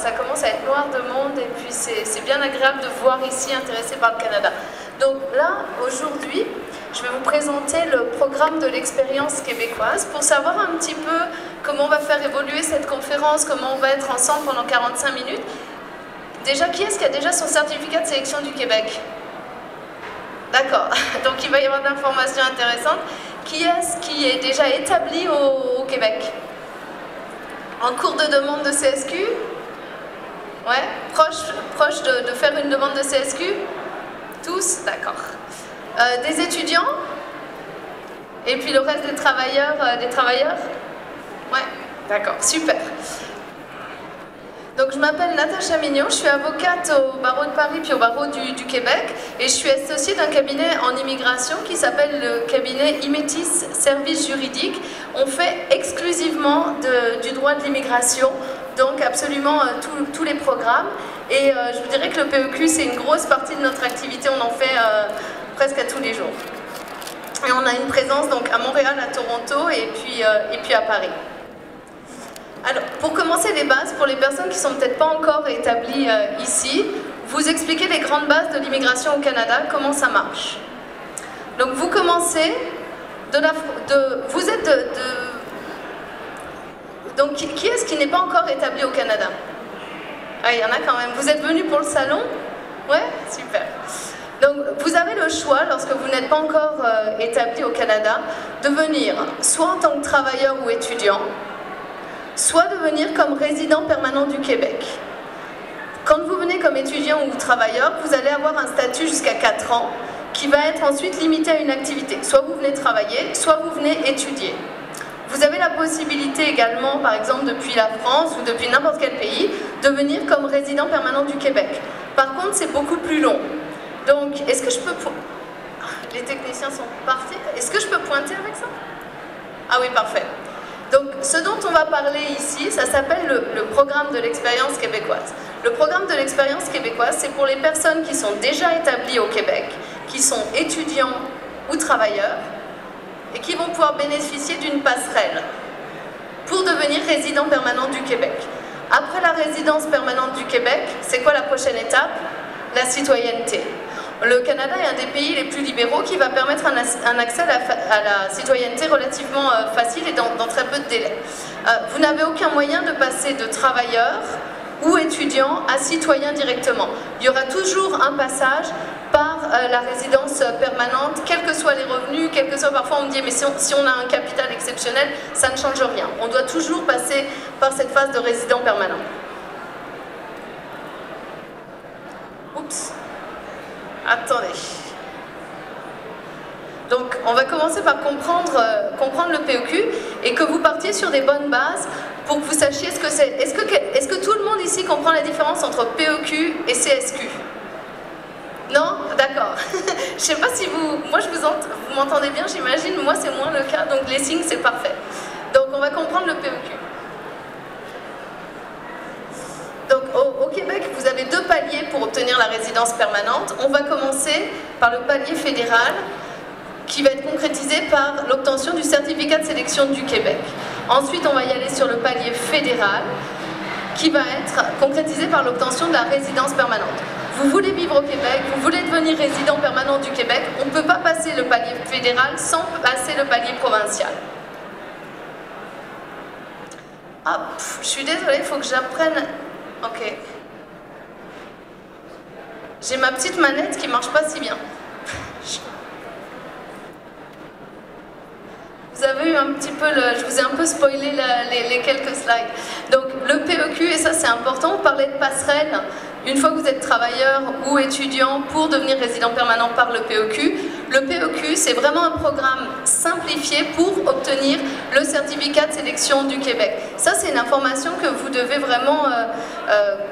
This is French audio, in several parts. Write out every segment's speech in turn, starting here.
ça commence à être noir de monde et puis c'est bien agréable de voir ici intéressés par le Canada. Donc là, aujourd'hui, je vais vous présenter le programme de l'expérience québécoise pour savoir un petit peu comment on va faire évoluer cette conférence, comment on va être ensemble pendant 45 minutes. Déjà, qui est-ce qui a déjà son certificat de sélection du Québec? D'accord, donc il va y avoir de l'information intéressante. Qui est-ce qui est déjà établi au Québec? En cours de demande de CSQ? Ouais, proche de faire une demande de CSQ? Tous? D'accord. Des étudiants? Et puis le reste des travailleurs? Ouais, d'accord, super. Donc je m'appelle Natacha Mignon, je suis avocate au barreau de Paris puis au barreau du Québec et je suis associée d'un cabinet en immigration qui s'appelle le cabinet Imetis Services Juridiques. On fait exclusivement du droit de l'immigration, donc absolument tous les programmes. Et je vous dirais que le PEQ c'est une grosse partie de notre activité, on en fait presque à tous les jours. Et on a une présence donc à Montréal, à Toronto et puis à Paris. Alors, pour commencer les bases, pour les personnes qui ne sont peut-être pas encore établies ici, vous expliquez les grandes bases de l'immigration au Canada, comment ça marche. Donc vous commencez donc qui est-ce qui n'est pas encore établi au Canada? Ah, il y en a quand même. Vous êtes venus pour le salon? Ouais, super. Donc vous avez le choix, lorsque vous n'êtes pas encore établi au Canada, de venir soit en tant que travailleur ou étudiant, soit de venir comme résident permanent du Québec. Quand vous venez comme étudiant ou travailleur, vous allez avoir un statut jusqu'à 4 ans qui va être ensuite limité à une activité. Soit vous venez travailler, soit vous venez étudier. Vous avez la possibilité également, par exemple depuis la France ou depuis n'importe quel pays, de venir comme résident permanent du Québec. Par contre, c'est beaucoup plus long. Donc, est-ce que je peux... Les techniciens sont partis. Est-ce que je peux pointer avec ça? Ah oui, parfait. Donc, ce dont on va parler ici, ça s'appelle le programme de l'expérience québécoise. Le programme de l'expérience québécoise, c'est pour les personnes qui sont déjà établies au Québec, qui sont étudiants ou travailleurs, et qui vont pouvoir bénéficier d'une passerelle pour devenir résident permanent du Québec. Après la résidence permanente du Québec, c'est quoi la prochaine étape? La citoyenneté. Le Canada est un des pays les plus libéraux qui va permettre un accès à la citoyenneté relativement facile et dans très peu de délai. Vous n'avez aucun moyen de passer de travailleur ou étudiant à citoyen directement. Il y aura toujours un passage par la résidence permanente, quels que soient les revenus, quels que soient, parfois on me dit mais si on a un capital exceptionnel, ça ne change rien. On doit toujours passer par cette phase de résident permanent. Oups. Attendez. Donc, on va commencer par comprendre le PEQ et que vous partiez sur des bonnes bases pour que vous sachiez ce que c'est. Est-ce que tout le monde ici comprend la différence entre PEQ et CSQ? Non? D'accord. Je ne sais pas si vous m'entendez bien, j'imagine. Moi, c'est moins le cas, donc les signes, c'est parfait. Donc, on va comprendre le PEQ. Donc au Québec, vous avez 2 paliers pour obtenir la résidence permanente. On va commencer par le palier fédéral qui va être concrétisé par l'obtention du certificat de sélection du Québec. Ensuite, on va y aller sur le palier fédéral qui va être concrétisé par l'obtention de la résidence permanente. Vous voulez vivre au Québec, vous voulez devenir résident permanent du Québec, on ne peut pas passer le palier fédéral sans passer le palier provincial. Hop, je suis désolée, il faut que j'apprenne... Ok. J'ai ma petite manette qui ne marche pas si bien. Vous avez eu un petit peu, je vous ai un peu spoilé les quelques slides. Donc le PEQ, et ça c'est important, on parlait de passerelle. Une fois que vous êtes travailleur ou étudiant pour devenir résident permanent par le PEQ, c'est vraiment un programme simplifié pour obtenir le certificat de sélection du Québec. Ça, c'est une information que vous devez vraiment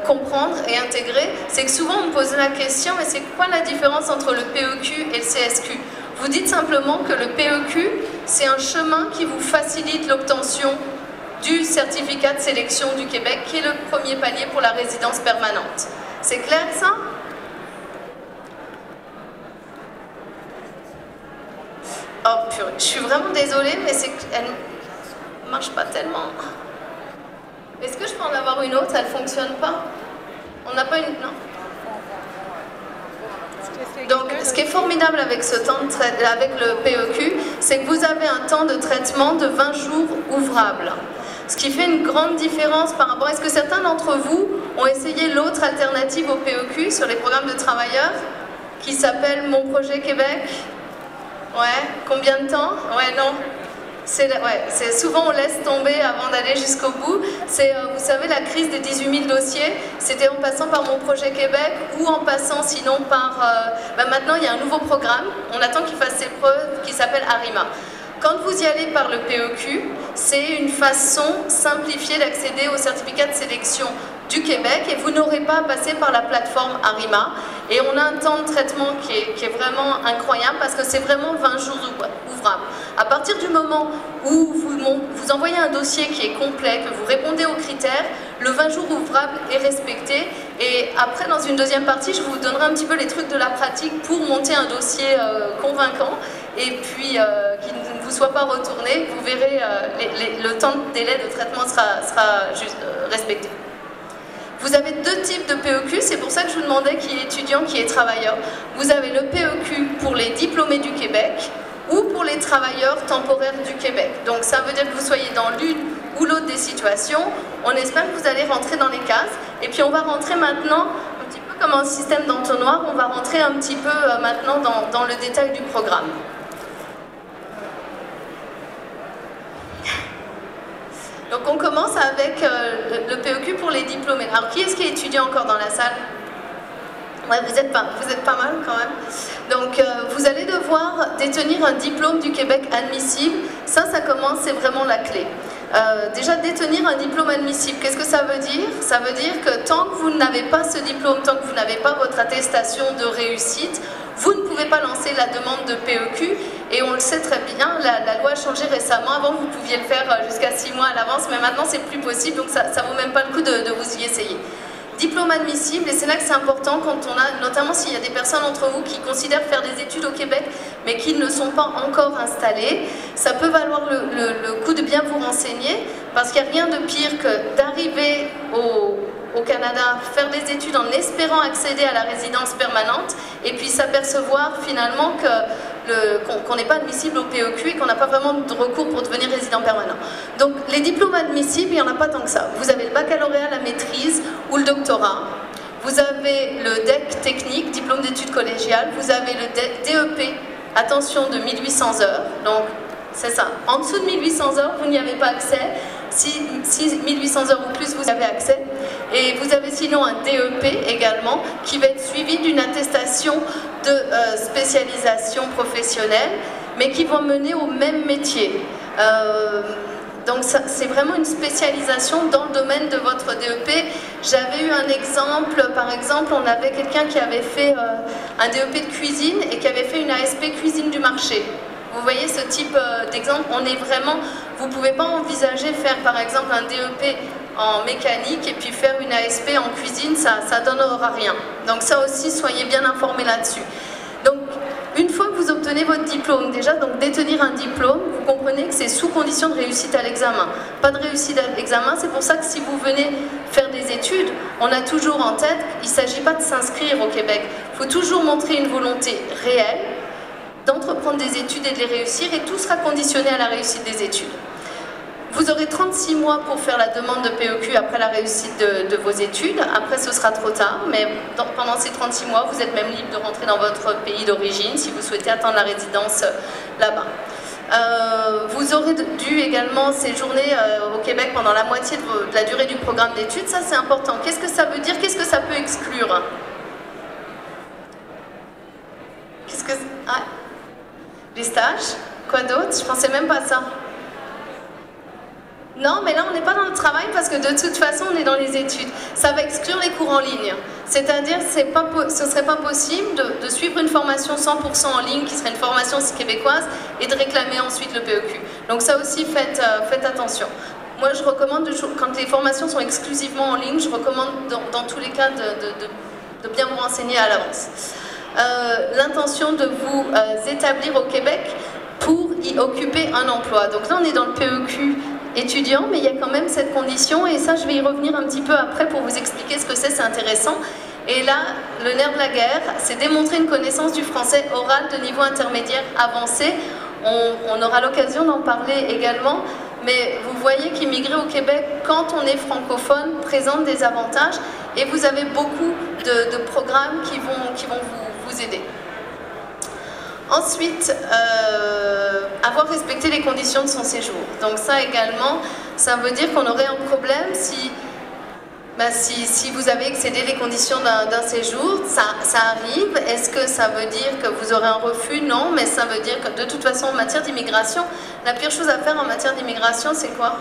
comprendre et intégrer. C'est que souvent, on me pose la question, mais c'est quoi la différence entre le PEQ et le CSQ? Vous dites simplement que le PEQ, c'est un chemin qui vous facilite l'obtention du certificat de sélection du Québec, qui est le premier palier pour la résidence permanente. C'est clair ça? Oh purée, je suis vraiment désolée, mais c'est qu'elle ne marche pas tellement. Est-ce que je peux en avoir une autre? Elle ne fonctionne pas? On n'a pas une... Non. Donc, ce qui est formidable avec, avec le PEQ, c'est que vous avez un temps de traitement de 20 jours ouvrables. Ce qui fait une grande différence par rapport... Est-ce que certains d'entre vous ont essayé l'autre alternative au PEQ sur les programmes de travailleurs qui s'appelle Mon Projet Québec? Ouais, combien de temps? Ouais, non. C'est souvent on laisse tomber avant d'aller jusqu'au bout. C'est, vous savez, la crise des 18 000 dossiers, c'était en passant par Mon Projet Québec ou en passant sinon par... maintenant, il y a un nouveau programme, on attend qu'il fasse ses preuves, qui s'appelle ARIMA. Quand vous y allez par le PEQ, c'est une façon simplifiée d'accéder au certificat de sélection du Québec et vous n'aurez pas à passer par la plateforme ARIMA. Et on a un temps de traitement qui est vraiment incroyable parce que c'est vraiment 20 jours ouvrables. À partir du moment où vous envoyez un dossier qui est complet, que vous répondez aux critères, le 20 jours ouvrable est respecté. Et après, dans une deuxième partie, je vous donnerai un petit peu les trucs de la pratique pour monter un dossier convaincant et puis qui ne vous soit pas retourné. Vous verrez, le temps de délai de traitement sera juste respecté. Vous avez deux types de PEQ, c'est pour ça que je vous demandais qui est étudiant, qui est travailleur. Vous avez le PEQ pour les diplômés du Québec ou pour les travailleurs temporaires du Québec. Donc ça veut dire que vous soyez dans l'une ou l'autre des situations. On espère que vous allez rentrer dans les cases. Et puis on va rentrer maintenant, un petit peu comme un système d'entonnoir, on va rentrer un petit peu maintenant dans le détail du programme. Donc on commence avec le PEQ pour les diplômés. Alors qui est-ce qui est étudiant encore dans la salle? Ouais, vous êtes pas mal quand même. Donc vous allez devoir détenir un diplôme du Québec admissible. Ça commence, c'est vraiment la clé. Déjà détenir un diplôme admissible, qu'est-ce que ça veut dire? Ça veut dire que tant que vous n'avez pas ce diplôme, tant que vous n'avez pas votre attestation de réussite, vous ne pouvez pas lancer la demande de PEQ. Et on le sait très bien, la loi a changé récemment. Avant, vous pouviez le faire jusqu'à 6 mois à l'avance, mais maintenant, c'est plus possible, donc ça ne vaut même pas le coup de vous y essayer. Diplôme admissible, et c'est là que c'est important quand on a, notamment s'il y a des personnes entre vous qui considèrent faire des études au Québec, mais qui ne sont pas encore installées, ça peut valoir le coup de bien vous renseigner, parce qu'il n'y a rien de pire que d'arriver au Canada, faire des études en espérant accéder à la résidence permanente, et puis s'apercevoir finalement qu'on n'est pas admissible au PEQ et qu'on n'a pas vraiment de recours pour devenir résident permanent. Donc les diplômes admissibles, il n'y en a pas tant que ça. Vous avez le baccalauréat, la maîtrise ou le doctorat. Vous avez le DEC technique, diplôme d'études collégiales. Vous avez le DEP, attention, de 1800 heures. Donc c'est ça. En dessous de 1800 heures, vous n'y avez pas accès. Si 1800 heures ou plus, vous avez accès. Et vous avez sinon un DEP également, qui va être suivi d'une attestation de spécialisation professionnelle, mais qui vont mener au même métier. Donc c'est vraiment une spécialisation dans le domaine de votre DEP. J'avais eu un exemple, par exemple, on avait quelqu'un qui avait fait un DEP de cuisine et qui avait fait une ASP cuisine du marché. Vous voyez ce type d'exemple, on est vraiment, vous ne pouvez pas envisager faire par exemple un DEP en mécanique et puis faire une ASP en cuisine, ça ne donnera rien. Donc ça aussi, soyez bien informés là-dessus. Donc une fois que vous obtenez votre diplôme, déjà, donc détenir un diplôme, vous comprenez que c'est sous condition de réussite à l'examen. Pas de réussite à l'examen, c'est pour ça que si vous venez faire des études, on a toujours en tête, il ne s'agit pas de s'inscrire au Québec. Il faut toujours montrer une volonté réelle d'entreprendre des études et de les réussir, et tout sera conditionné à la réussite des études. Vous aurez 36 mois pour faire la demande de PEQ après la réussite de vos études. Après, ce sera trop tard, mais pendant ces 36 mois, vous êtes même libre de rentrer dans votre pays d'origine si vous souhaitez attendre la résidence là-bas. Vous aurez dû également séjourner au Québec pendant la moitié de la durée du programme d'études. Ça, c'est important. Qu'est-ce que ça veut dire? Qu'est-ce que ça peut exclure? Qu'est-ce que... Ah. Les stages? Quoi d'autre? Je pensais même pas à ça. Non, mais là, on n'est pas dans le travail parce que de toute façon, on est dans les études. Ça va exclure les cours en ligne. C'est-à-dire que ce ne serait pas possible de suivre une formation 100% en ligne, qui serait une formation québécoise, et de réclamer ensuite le PEQ. Donc ça aussi, faites attention. Moi, je recommande, quand les formations sont exclusivement en ligne, je recommande dans tous les cas de bien vous renseigner à l'avance. L'intention de vous établir au Québec pour y occuper un emploi. Donc là, on est dans le PEQ étudiant, mais il y a quand même cette condition, et ça je vais y revenir un petit peu après pour vous expliquer ce que c'est intéressant. Et là, le nerf de la guerre, c'est démontrer une connaissance du français oral de niveau intermédiaire avancé. On aura l'occasion d'en parler également, mais vous voyez qu'immigrer au Québec, quand on est francophone, présente des avantages, et vous avez beaucoup de programmes qui vont vous aider. Ensuite, avoir respecté les conditions de son séjour. Donc ça également, ça veut dire qu'on aurait un problème si vous avez excédé les conditions d'un séjour. Ça arrive. Est-ce que ça veut dire que vous aurez un refus? Non, mais ça veut dire que de toute façon, en matière d'immigration, la pire chose à faire en matière d'immigration, c'est quoi?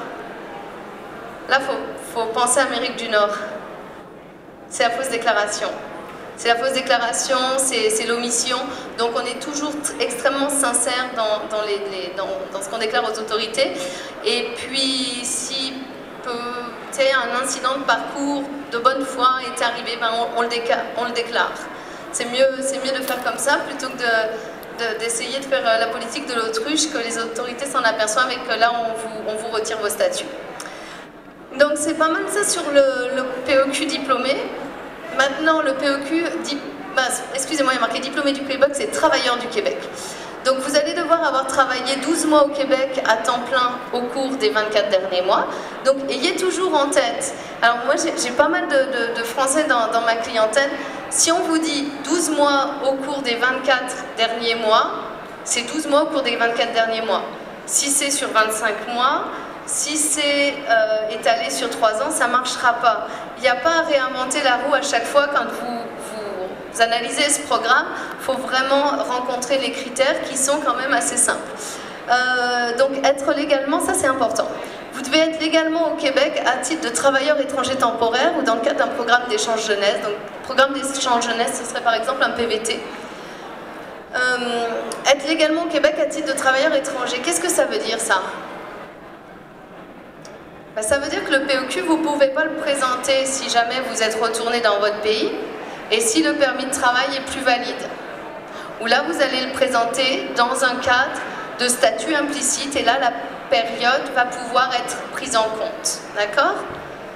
Là, faut penser à Amérique du Nord. C'est la fausse déclaration. C'est la fausse déclaration, c'est l'omission. Donc on est toujours extrêmement sincère dans ce qu'on déclare aux autorités. Et puis si un incident de parcours de bonne foi est arrivé, ben on le déclare. C'est mieux de faire comme ça plutôt que d'essayer de faire la politique de l'autruche, que les autorités s'en aperçoivent et que là on vous retire vos statuts. Donc c'est pas mal ça sur le PEQ diplômé. Maintenant, le PEQ, excusez-moi, il y a marqué diplômé du Québec, c'est travailleur du Québec. Donc vous allez devoir avoir travaillé 12 mois au Québec à temps plein au cours des 24 derniers mois. Donc ayez toujours en tête, alors moi j'ai pas mal de Français dans ma clientèle, si on vous dit 12 mois au cours des 24 derniers mois, c'est 12 mois au cours des 24 derniers mois. Si c'est sur 25 mois, si c'est étalé sur 3 ans, ça ne marchera pas. Il n'y a pas à réinventer la roue à chaque fois quand vous analysez ce programme. Il faut vraiment rencontrer les critères qui sont quand même assez simples. Donc être légalement, ça c'est important. Vous devez être légalement au Québec à titre de travailleur étranger temporaire ou dans le cadre d'un programme d'échange jeunesse. Donc programme d'échange jeunesse, ce serait par exemple un PVT. Être légalement au Québec à titre de travailleur étranger, qu'est-ce que ça veut dire ça ? Ça veut dire que le PEQ, vous ne pouvez pas le présenter si jamais vous êtes retourné dans votre pays et si le permis de travail est plus valide. Ou là, vous allez le présenter dans un cadre de statut implicite et là, la période va pouvoir être prise en compte. D'accord ?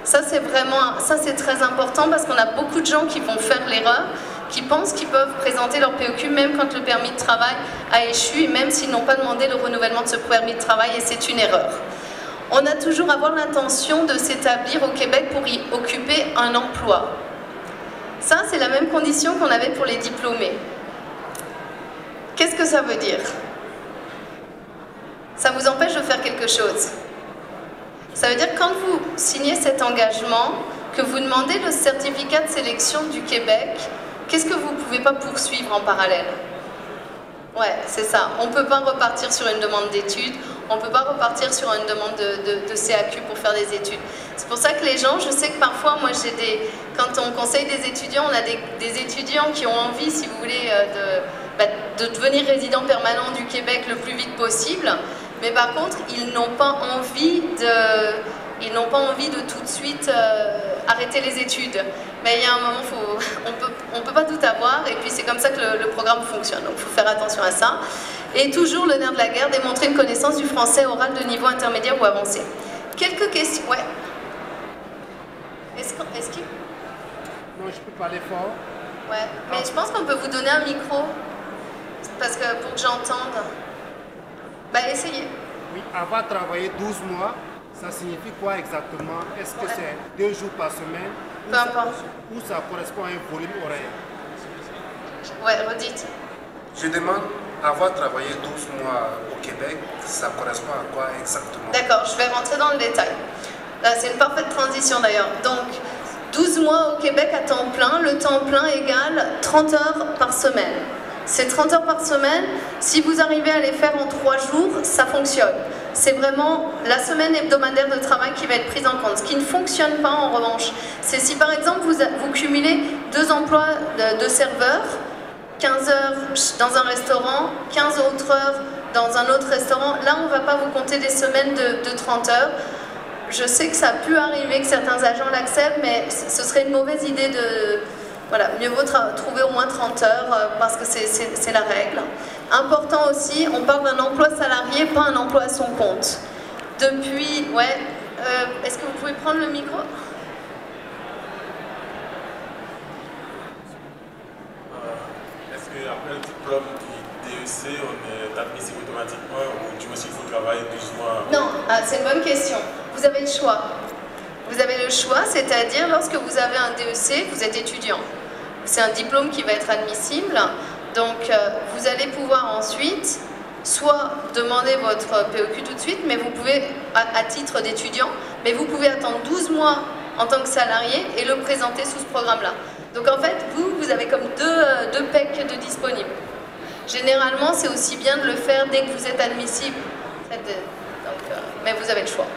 Ça, c'est très important parce qu'on a beaucoup de gens qui vont faire l'erreur, qui pensent qu'ils peuvent présenter leur PEQ même quand le permis de travail a échu et même s'ils n'ont pas demandé le renouvellement de ce permis de travail, et c'est une erreur. On a toujours avoir l'intention de s'établir au Québec pour y occuper un emploi. Ça, c'est la même condition qu'on avait pour les diplômés. Qu'est-ce que ça veut dire? Ça vous empêche de faire quelque chose. Ça veut dire que quand vous signez cet engagement, que vous demandez le certificat de sélection du Québec, qu'est-ce que vous ne pouvez pas poursuivre en parallèle? Ouais, c'est ça. On ne peut pas repartir sur une demande d'études, on ne peut pas repartir sur une demande de CAQ pour faire des études. C'est pour ça que les gens, je sais que parfois, moi, quand on conseille des étudiants, on a des étudiants qui ont envie, si vous voulez, de devenir résident permanent du Québec le plus vite possible, mais par contre, ils n'ont pas envie de tout de suite arrêter les études. Mais il y a un moment, on ne peut pas tout avoir, et puis c'est comme ça que le programme fonctionne. Donc il faut faire attention à ça. Et toujours le nerf de la guerre, démontrer une connaissance du français oral de niveau intermédiaire ou avancé. Quelques questions. Ouais. Est-ce qu'il... Non, je peux parler fort. Ouais, mais je pense qu'on peut vous donner un micro, parce que pour que j'entende. Essayez. Oui, avoir travaillé 12 mois, ça signifie quoi exactement? Est-ce que c'est 2 jours par semaine? Peu importe. Ou ça correspond à un volume horaire? Ouais, redites. Je demande, avoir travaillé 12 mois au Québec, ça correspond à quoi exactement? D'accord, je vais rentrer dans le détail. Là, c'est une parfaite transition d'ailleurs. Donc, 12 mois au Québec à temps plein, le temps plein égale 30 heures par semaine. Ces 30 heures par semaine, si vous arrivez à les faire en 3 jours, ça fonctionne. C'est vraiment la semaine hebdomadaire de travail qui va être prise en compte. Ce qui ne fonctionne pas en revanche, c'est si par exemple vous cumulez 2 emplois de serveur, 15 heures dans un restaurant, 15 autres heures dans un autre restaurant, là on ne va pas vous compter des semaines de 30 heures. Je sais que ça a pu arriver que certains agents l'acceptent, mais ce serait une mauvaise idée de... Voilà, mieux vaut trouver au moins 30 heures parce que c'est la règle. Important aussi, on parle d'un emploi salarié, pas un emploi à son compte. depuis... Ouais, est-ce que vous pouvez prendre le micro? Est-ce qu'après le diplôme du DEC, on est admissible automatiquement ou du moins s'il faut travailler 12 mois? Non, c'est une bonne question. Vous avez le choix. Vous avez le choix, c'est-à-dire lorsque vous avez un DEC, vous êtes étudiant. C'est un diplôme qui va être admissible. Donc, vous allez pouvoir ensuite soit demander votre PEQ tout de suite, mais vous pouvez, à titre d'étudiant, mais vous pouvez attendre 12 mois en tant que salarié et le présenter sous ce programme-là. Donc en fait, vous avez comme deux PEC de disponibles. Généralement, c'est aussi bien de le faire dès que vous êtes admissible. Mais vous avez le choix.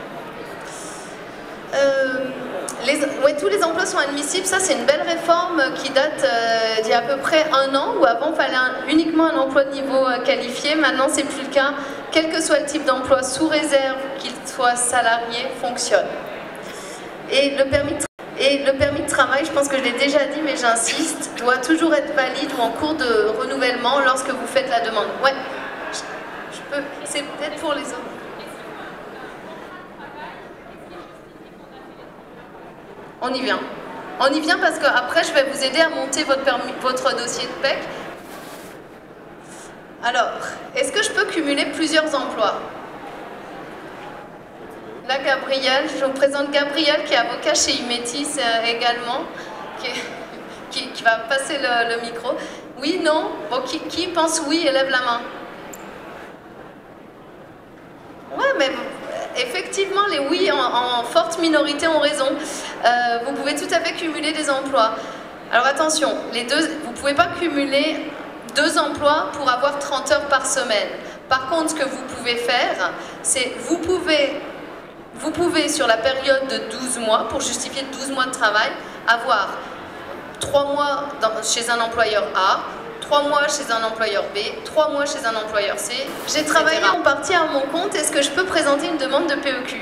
Tous les emplois sont admissibles. Ça, c'est une belle réforme qui date d'il y a à peu près 1 an, où avant, il fallait uniquement un emploi de niveau qualifié. Maintenant, c'est plus le cas. Quel que soit le type d'emploi, sous réserve qu'il soit salarié, fonctionne. Et le permis de travail, je pense que je l'ai déjà dit, mais j'insiste, doit toujours être valide ou en cours de renouvellement lorsque vous faites la demande. Ouais, je peux, c'est peut-être pour les autres. On y vient. On y vient parce qu'après, je vais vous aider à monter votre dossier de PEC. Alors, est-ce que je peux cumuler plusieurs emplois? Là, Gabriel, je vous présente Gabriel qui est avocat chez Imetis également, qui va passer le micro. Oui, non? Bon, qui pense oui, élève la main. Ouais, mais effectivement, les oui en forte minorité ont raison. Vous pouvez tout à fait cumuler des emplois. Alors attention, vous ne pouvez pas cumuler 2 emplois pour avoir 30 heures par semaine. Par contre, ce que vous pouvez faire, c'est vous pouvez, sur la période de 12 mois, pour justifier 12 mois de travail, avoir 3 mois chez un employeur A, 3 mois chez un employeur B, 3 mois chez un employeur C. J'ai travaillé en partie à mon compte, est-ce que je peux présenter une demande de PEQ?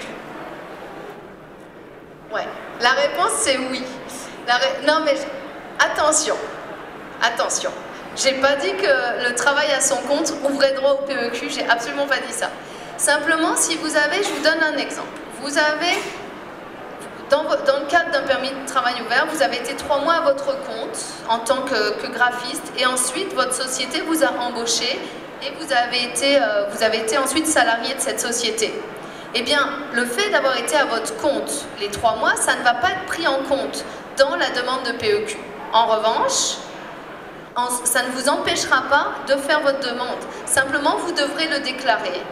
Ouais, la réponse c'est oui. Non mais attention, attention. J'ai pas dit que le travail à son compte ouvrait droit au PEQ, j'ai absolument pas dit ça. Simplement, si vous avez, je vous donne un exemple. Vous avez, dans le cadre d'un permis de travail ouvert, vous avez été 3 mois à votre compte en tant que graphiste et ensuite votre société vous a embauché et vous avez été ensuite salarié de cette société. Eh bien, le fait d'avoir été à votre compte les 3 mois, ça ne va pas être pris en compte dans la demande de PEQ. En revanche, ça ne vous empêchera pas de faire votre demande. Simplement, vous devrez le déclarer.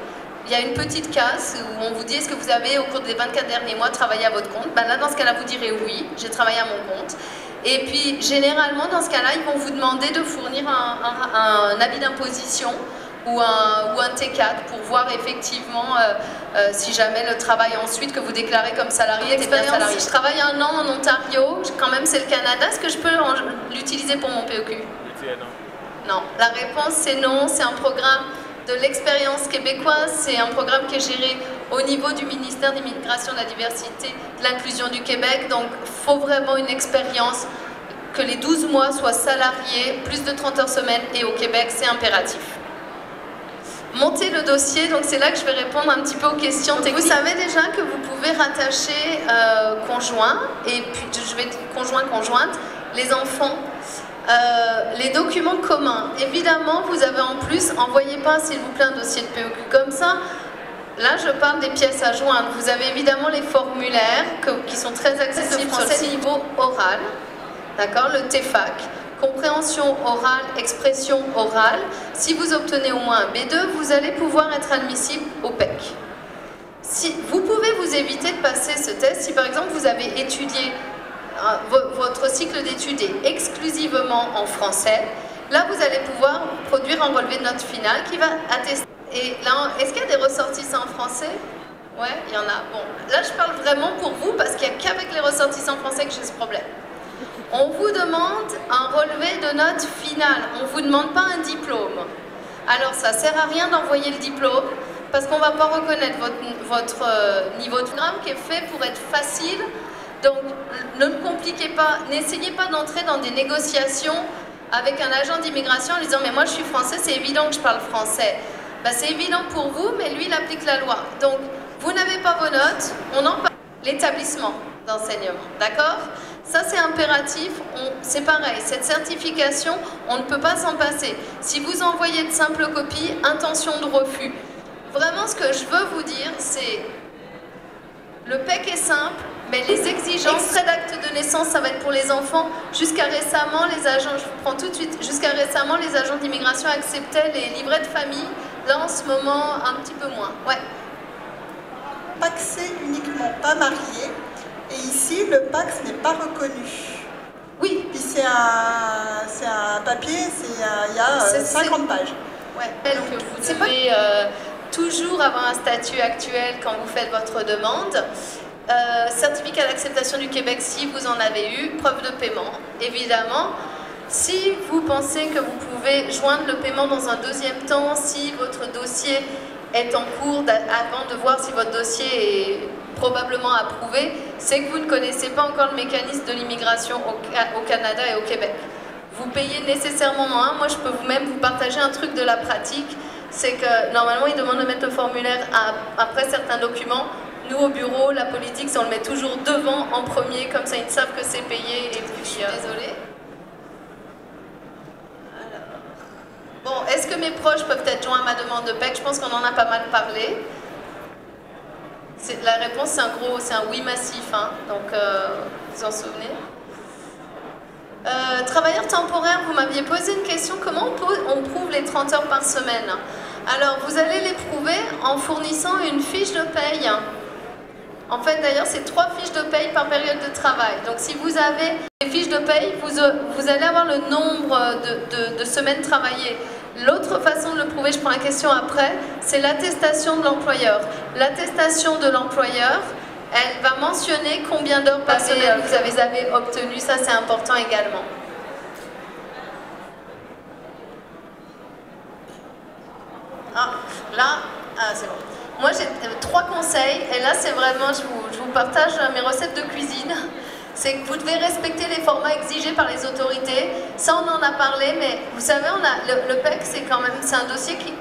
Il y a une petite case où on vous dit est-ce que vous avez au cours des 24 derniers mois travaillé à votre compte. Ben là, dans ce cas-là, vous direz oui, j'ai travaillé à mon compte. Et puis, généralement, dans ce cas-là, ils vont vous demander de fournir un avis d'imposition ou un T4 pour voir effectivement si jamais le travail ensuite que vous déclarez comme salarié est bien salarié. Je travaille 1 an en Ontario, quand même c'est le Canada, est-ce que je peux l'utiliser pour mon PEQ? Non, la réponse c'est non, c'est un programme de l'expérience québécoise, c'est un programme qui est géré au niveau du ministère de l'Immigration, de la Diversité, de l'Inclusion du Québec, donc il faut vraiment une expérience, que les 12 mois soient salariés, plus de 30 heures semaine et au Québec c'est impératif. Monter le dossier, donc c'est là que je vais répondre un petit peu aux questions techniques. Vous savez déjà que vous pouvez rattacher conjoint, et puis je vais conjointe, les enfants, les documents communs. Évidemment, vous avez en plus, envoyez pas s'il vous plaît un dossier de PEQ comme ça. Là, je parle des pièces à joindre. Vous avez évidemment les formulaires qui sont très accessibles sur le niveau oral, d'accord, le TEFAC. Compréhension orale, expression orale. Si vous obtenez au moins un B2, vous allez pouvoir être admissible au PEC. Si, vous pouvez vous éviter de passer ce test si par exemple vous avez étudié, votre cycle d'études est exclusivement en français. Là, vous allez pouvoir produire un relevé de note finale qui va attester. Et là, est-ce qu'il y a des ressortissants français? Ouais, il y en a. Bon, là, je parle vraiment pour vous parce qu'il n'y a qu'avec les ressortissants français que j'ai ce problème. On vous demande un relevé de note finale, on ne vous demande pas un diplôme. Alors ça ne sert à rien d'envoyer le diplôme parce qu'on ne va pas reconnaître votre niveau de programme qui est fait pour être facile. Donc ne le compliquez pas, n'essayez pas d'entrer dans des négociations avec un agent d'immigration en lui disant mais moi je suis français, c'est évident que je parle français. Ben, c'est évident pour vous, mais lui il applique la loi. Donc Vous n'avez pas vos notes, on en parle. L'établissement d'enseignement, d'accord? Ça, c'est impératif, c'est pareil, cette certification, on ne peut pas s'en passer. Si vous envoyez de simples copies, intention de refus. Vraiment, ce que je veux vous dire, c'est le PEC est simple, mais les exigences, extrait d'acte de naissance, ça va être pour les enfants. Jusqu'à récemment, les agents, je vous prends tout de suite, jusqu'à récemment, les agents d'immigration acceptaient les livrets de famille. Là, en ce moment, un petit peu moins. Ouais. Paxé uniquement, pas marié. Et ici, le Pax n'est pas reconnu. Oui. Puis c'est un papier, il y a 50 pages. Ouais. Donc, vous devez toujours avoir un statut actuel quand vous faites votre demande. Certificat d'acceptation du Québec si vous en avez eu. Preuve de paiement, évidemment. Si vous pensez que vous pouvez joindre le paiement dans un deuxième temps, si votre dossier est en cours avant de voir si votre dossier est probablement approuvé, c'est que vous ne connaissez pas encore le mécanisme de l'immigration au Canada et au Québec. Vous payez nécessairement un. Moi, je peux même vous partager un truc de la pratique. C'est que normalement, ils demandent de mettre le formulaire après certains documents. Nous, au bureau, la politique, on le met toujours devant, en premier, comme ça, ils savent que c'est payé. Et puis, je suis désolée. Bon, est-ce que mes proches peuvent être joints à ma demande de PEC? Je pense qu'on en a pas mal parlé. La réponse, c'est un oui massif, hein, donc vous en souvenez. Travailleurs temporaires, vous m'aviez posé une question, comment on prouve les 30 heures par semaine? Alors, vous allez les prouver en fournissant une fiche de paye. En fait, d'ailleurs, c'est 3 fiches de paye par période de travail. Donc, si vous avez les fiches de paye, vous allez avoir le nombre de semaines travaillées. L'autre façon de le prouver, je prends la question après, c'est l'attestation de l'employeur. L'attestation de l'employeur, elle va mentionner combien d'heures par semaine vous avez obtenu. Ça, c'est important également. C'est bon. Moi, j'ai 3 conseils, et là, c'est vraiment, je vous partage mes recettes de cuisine. C'est que vous devez respecter les formats exigés par les autorités. Ça, on en a parlé, mais vous savez, le PEC, c'est un dossier qui,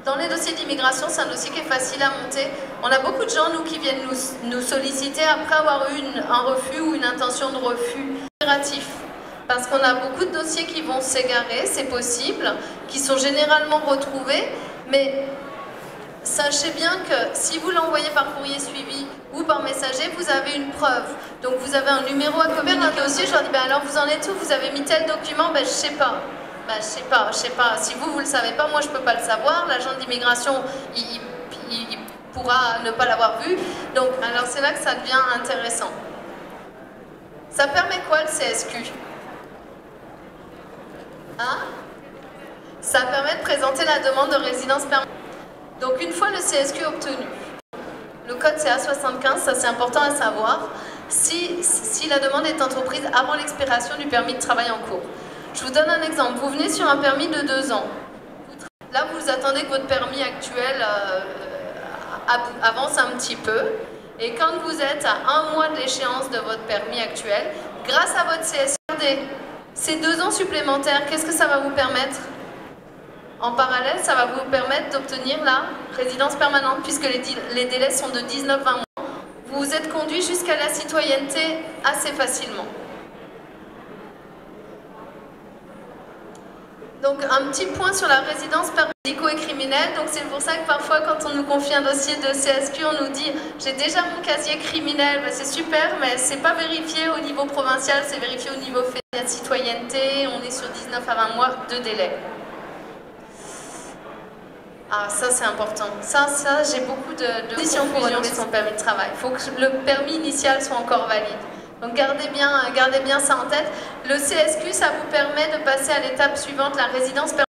dans les dossiers d'immigration, c'est un dossier qui est facile à monter. On a beaucoup de gens, nous, qui viennent nous solliciter après avoir eu un refus ou une intention de refus impératif. Parce qu'on a beaucoup de dossiers qui vont s'égarer, c'est possible, qui sont généralement retrouvés, mais sachez bien que si vous l'envoyez par courrier suivi ou par messager, vous avez une preuve. Donc vous avez un numéro à communiquer, un dossier, je leur dis, ben alors vous en êtes où? Vous avez mis tel document? Ben je sais pas. Ben je sais pas. Si vous le savez pas, moi je peux pas le savoir. L'agent d'immigration, il pourra ne pas l'avoir vu. Donc alors c'est là que ça devient intéressant. Ça permet quoi le CSQ? Hein? Ça permet de présenter la demande de résidence permanente. Donc une fois le CSQ obtenu, le code CA75, ça c'est important à savoir, si la demande est entreprise avant l'expiration du permis de travail en cours. Je vous donne un exemple, vous venez sur un permis de 2 ans. Là vous attendez que votre permis actuel avance un petit peu, et quand vous êtes à 1 mois de l'échéance de votre permis actuel, grâce à votre CSQ, ces 2 ans supplémentaires, qu'est-ce que ça va vous permettre? En parallèle, ça va vous permettre d'obtenir la résidence permanente, puisque les délais sont de 19-20 mois. Vous vous êtes conduit jusqu'à la citoyenneté assez facilement. Donc, un petit point sur la résidence médico et criminelle. Donc, c'est pour ça que parfois, quand on nous confie un dossier de CSQ, on nous dit « j'ai déjà mon casier criminel ». Ben, c'est super, mais c'est pas vérifié au niveau provincial, c'est vérifié au niveau fédéral de citoyenneté. On est sur 19 à 20 mois de délai. Ah, ça c'est important. Ça j'ai beaucoup de conditions pour renouveler son permis de travail. Il faut que le permis initial soit encore valide. Donc gardez bien ça en tête. Le CSQ, ça vous permet de passer à l'étape suivante, la résidence permanente.